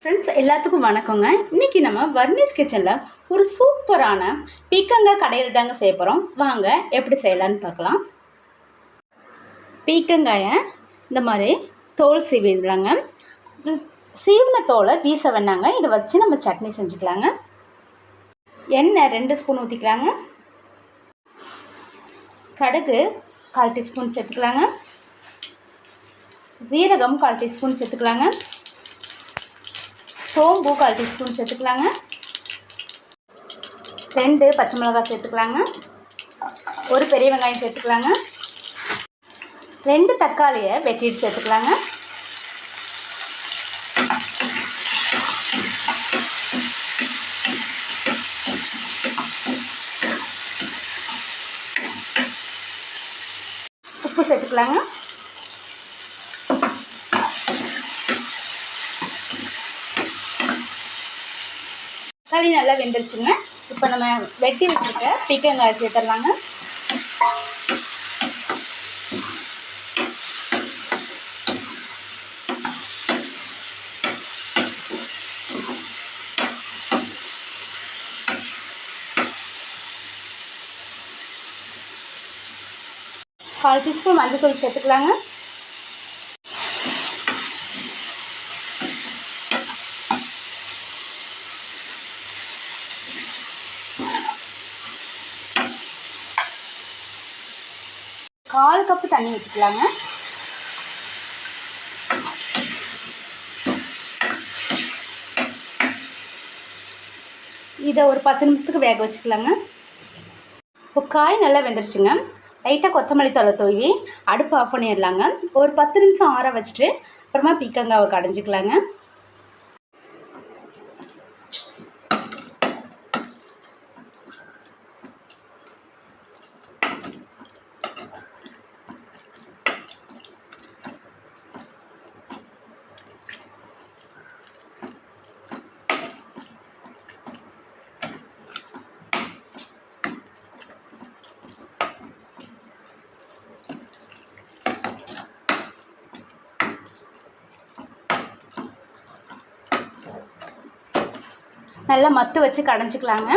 Friends எல்லாத்துக்கும் வணக்கங்க. இன்றைக்கி நம்ம வர்னிஸ் கிச்சனில் ஒரு சூப்பரான பீக்கங்காய் கடையில் தாங்க செய்ய போகிறோம். வாங்க எப்படி செய்யலான்னு பார்க்கலாம். பீக்கங்காயை இந்த மாதிரி தோல் சீவிடலாங்க. சீவின தோலை வீச வேணாங்க. இதை வச்சு நம்ம சட்னி செஞ்சுக்கலாங்க. எண்ணெய் 2 ஸ்பூன் ஊற்றிக்கலாங்க. கடுகு 1/4 டீஸ்பூன் சேர்த்துக்கலாங்க. ஜீரகம் 1/4 டீஸ்பூன் சேர்த்துக்கலாங்க. சோம்பு 1/4 டீஸ்பூன் சேர்த்துக்கலாங்க. 2 பச்சை மிளகாய் சேர்த்துக்கலாங்க. ஒரு பெரிய வெங்காயம் சேர்த்துக்கலாங்க. 2 தக்காளியை வெட்டிட்டு சேர்த்துக்கலாங்க. உப்பு சேர்த்துக்கலாங்க. தக்காளி நல்லா வெந்துருச்சுங்க. இப்போ நம்ம வெட்டி வச்சுருக்க பீக்கங்காய் சேர்த்துடலாங்க. கால் டீஸ்பூன் மஞ்சள் சேர்த்துக்கலாங்க. கால் கப்பு தண்ணி ஊற்றிக்கலாங்க. இதை ஒரு 10 நிமிஷத்துக்கு வேக வச்சுக்கலாங்க. இப்போ காய் நல்லா வெந்துருச்சுங்க. லைட்டாக கொத்தமல்லி தழை தூவி அடுப்பு ஆஃப் பண்ணிடலாங்க. ஒரு 10 நிமிஷம் ஆற வச்சுட்டு அப்புறமா பீக்கங்காவை கடைஞ்சிக்கலாங்க. நல்லா மத்து வச்சு கடைஞ்சிக்கலாங்க.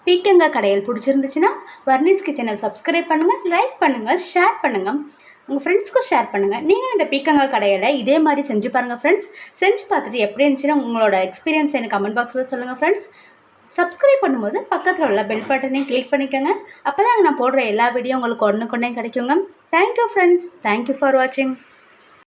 பீக்கங்காய் கடையில் பிடிச்சிருந்துச்சுன்னா வர்னிஸ் கிச்சனை சப்ஸ்கிரைப் பண்ணுங்கள், லைக் பண்ணுங்கள், ஷேர் பண்ணுங்கள், உங்கள் ஃப்ரெண்ட்ஸ்க்கும் ஷேர் பண்ணுங்கள். நீங்களும் இந்த பீக்கங்காய் கடையில் இதே மாதிரி செஞ்சு பாருங்கள் ஃப்ரெண்ட்ஸ். செஞ்சு பார்த்துட்டு எப்படி இருந்துச்சுன்னா உங்களோட எக்ஸ்பீரியன்ஸ் எனக்கு கமெண்ட் பாக்ஸில் சொல்லுங்கள் ஃப்ரெண்ட்ஸ். சப்ஸ்கிரைப் பண்ணும்போது பக்கத்தில் உள்ள பெல் பட்டனையும் கிளிக் பண்ணிக்கோங்க. அப்போ தான் நான் போடுற எல்லா வீடியோ உங்களுக்கு ஒன்றுக்கொன்னே கிடைக்குங்க. Thank you friends. தேங்க்யூ ஃபார் வாட்சிங்.